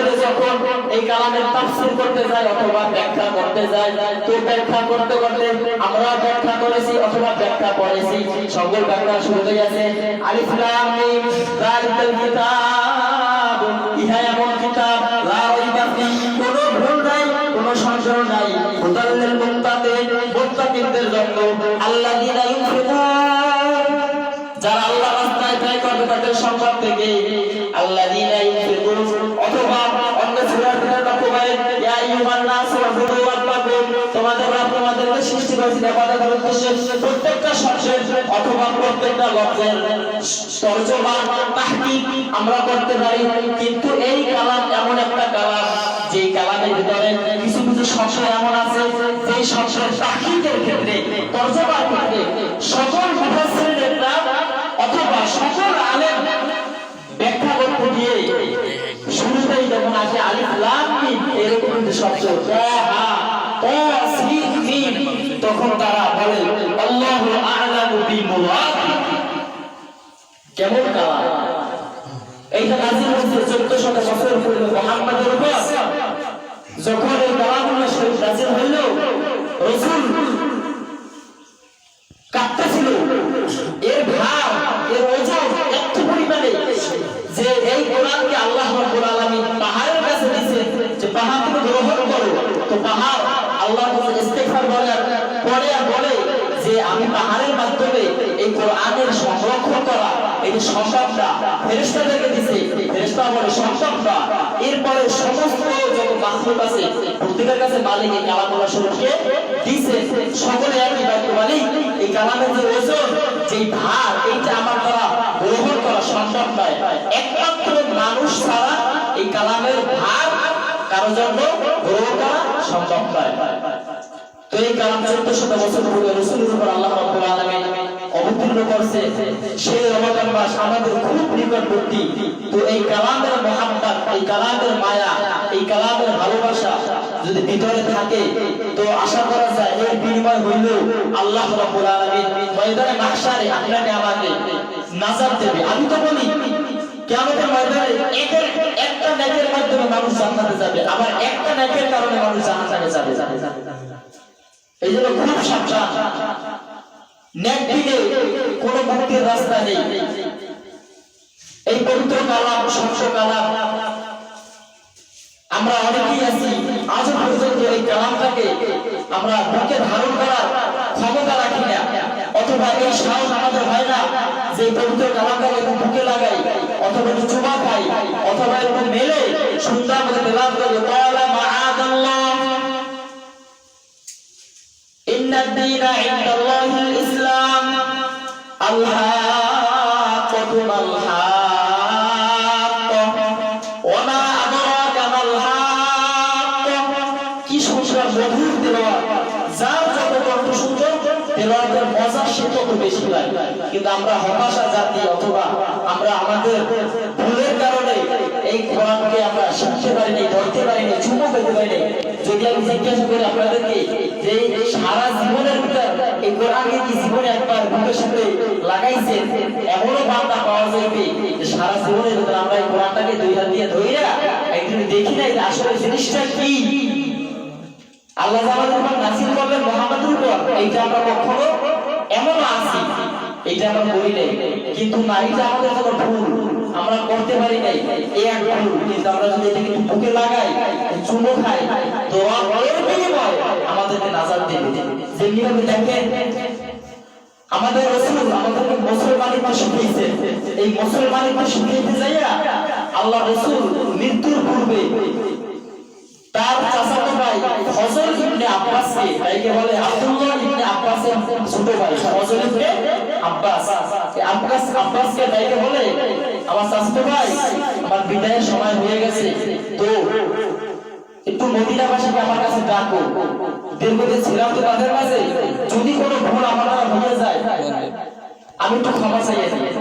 করে যখন এই কালামের তাফসীর করতে যায় অথবা ব্যাখ্যা করতে যায়, তো ব্যাখ্যা করতে করতে আমরা ব্যাখ্যা করেছি অথবা ব্যাখ্যা পড়েছি, সকল ব্যাখ্যা শুরু হয়ে গেছে আলিফ লাম মিম যালিকাল কিতাব, ইহা এমন কিতাব লা রাইবা ফীহি, কোনো ভুল নাই, কোনো সংশয় নাই, হুদাল লিল মুত্তাকিন, মুত্তাকিনদের জন্য, আল্লাযীনা ইউনফিকুন, যারা আল্লাহর রাস্তায় ব্যয় করবে তাদের সম্পদ থেকে, আল্লাযীনা ইউনফিকুন, অথবা অন্য সূরার ভিতরে লক্ষ্য করেন ইয়া আইয়ুহান নাস উবুদু রাব্বাকুম, তোমাদের রব তোমাদেরকে সৃষ্টি করেছেন ইবাদতের উদ্দেশ্যে, প্রত্যেকটা শব্দের অথবা প্রত্যেকটা লফজের তরজমা তাহকিক আমরা করতে পারি, কিন্তু এই কালাম এমন একটা কালাম যে কালামের ভিতরে কিছু কিছু সংশয় এমন আছে যে সংশয়ের তাহকিকের ক্ষেত্রে তরজমার ক্ষেত্রে সকল মুফাসসিররা অথবা সকল আলেম ব্যাখ্যা করতে গিয়ে শুরুতেই যখন আসে আলিফ লাম মিম এরকম যে শব্দ হা তা সিন মিম, তখন তারা বলে আল্লাহু আ'লামু বিমুরাদি, কেমন কালাম এইটা নাযিল হয়েছে 1400 বছর পূর্বে মুহাম্মদের উপর। যখন এই কালামুল্লাহ শরীফ নাযিল হইল, রাসূল কাঁপতেছিল, এর ভার এর ওজন এত পরিমাণে যে এই কোরআনকে আল্লাহ রাব্বুল আলামিন পাহাড়ের কাছে দিয়েছেন যে পাহাড় তুমি গ্রহণ করো, তো পাহাড় আল্লাহর কাছে ইস্তিগফার বলে যে আমি পাহাড়ের মাধ্যমে এই কোরআনের সংরক্ষণ করা এই সংকল্পটা ফেরেশতাদেরকে দিয়েছে, ফেরেশতা বলে সংকল্পটা, এরপরে সমস্ত যত মাখলুক আছে প্রত্যেকের কাছে মালিক এই কালামুল্লাহ শরীফকে দিয়েছে, সকলে একই বাক্য বলে এই কালামের যে ওজন যে ভার এইটা আমার দ্বারা গ্রহণ করা সম্ভব নয়, একমাত্র মানুষ ছাড়া এই কালামের ভার কারো জন্য গ্রহণ করা সম্ভব নয়। তো এই কালাম 1400 বছর পূর্বে রাসূলের উপর আল্লাহ রাব্বুল আলামিন অবতীর্ণ করছে, সেই রমাদান মাস আমাদের খুব নিকটবর্তী। তো এই কালামের মুহাব্বত, এই কালামের মায়া, এই কালামের ভালোবাসা যদি ভিতরে থাকে তো আশা করা যায় এর বিনিময় হইল আল্লাহ রাব্বুল আলামিন ময়দানে মাহশারে আপনাকে আমাকে নাজাত দেবে। আমি তো বলি কিয়ামতের ময়দানে একটা নেকের মাধ্যমে মানুষ জান্নাতে যাবে, আবার একটা নেকের কারণে মানুষ জাহান্নামে যাবে। এই জন্য খুব সাবধান, নেক দিলে কোনো মুক্তির রাস্তা নেই। এই পবিত্র কালাম, স্বচ্ছ কালাম, আমরা অনেকেই আছি আজ পর্যন্ত এই কালামটাকে আমরা বুকে ধারণ করার ক্ষমতা রাখি না, অথবা এই সাহস আমাদের হয় না যে পবিত্র কালামটাকে একটু বুকে লাগাই, অথবা একটু চুমা খাই, অথবা একটু মেলে সুন্দর মতো তেলাওয়াত করি তাআলা মাআদাল্লাহ ইন্নাদ দীনা ইনদাল্লাহিল ইসলাম আল্লাহাকুমাল হাক্ক ওয়া মা আদরাকা মাল হাক্ক। কি সুন্দর মধুর তেলাওয়াত, যার যত কণ্ঠ সুন্দর তেলাওয়াতের মজা সে তত বেশি লাগে। কিন্তু আমরা হতাশা জাতি, অথবা আমরা আমাদের ভুলের কারণে এই কোরআনকে আমরা শিখতে পারিনি, ধরতে পারিনি, চুমো পেতে পারিনি। যদি আমি জিজ্ঞাসা করি আপনাদেরকে যে সারা জীবনের ভিতর এই কোরআনকে কি জীবনে একবার বুকের সাথে লাগাইছেন, এমনও বান্দা পাওয়া যাবে যে সারা জীবনের ভিতর আমরা এই কোরআনটাকে দুই হাত দিয়ে ধইরা একদিন দেখি নাই যে আসলে জিনিসটা কি আল্লাহ আমাদের উপর নাযিল করলেন মুহাম্মদের উপর, এইটা আমরা কখনো এমন আছি এইটা আমরা করি নাই, কিন্তু না এটা আমাদের কোনো ভুল, আমরা করতে পারি নাই, এই এক ভুল। কিন্তু আমরা যদি এটাকে একটু বুকে লাগাই, চুমো খাই, দোয়া এর বিনিময়ে আমাদেরকে নাজাত দেবে। যেমনি ভাবে দেখেন আমাদের রাসূল আমাদেরকে মুসলমানিত্ব শিখিয়েছে, এই মুসলমানিত্ব শিখিয়ে যাইয়া আল্লাহ রাসূল মৃত্যুর পূর্বে তার চাচাতো ভাই ফজল ইবনে আব্বাসকে, তাইকে বলে আব্দুল্লাহ ইবনে আব্বাসের ছোট ভাই ফজল ইবনে আব্বাস, আব্বাসকে তাইকে বলে আমার চাচাতো ভাই আমার বিদায়ের সময় হয়ে গেছে, তো একটু মদিনাবাসীকে আমার কাছে ডাকো, দীর্ঘদিন ছিলাম তো তাদের কাছে, যদি কোনো ভুল আমার হয়ে যায় আমি একটু ক্ষমা চাইয়ে দিই।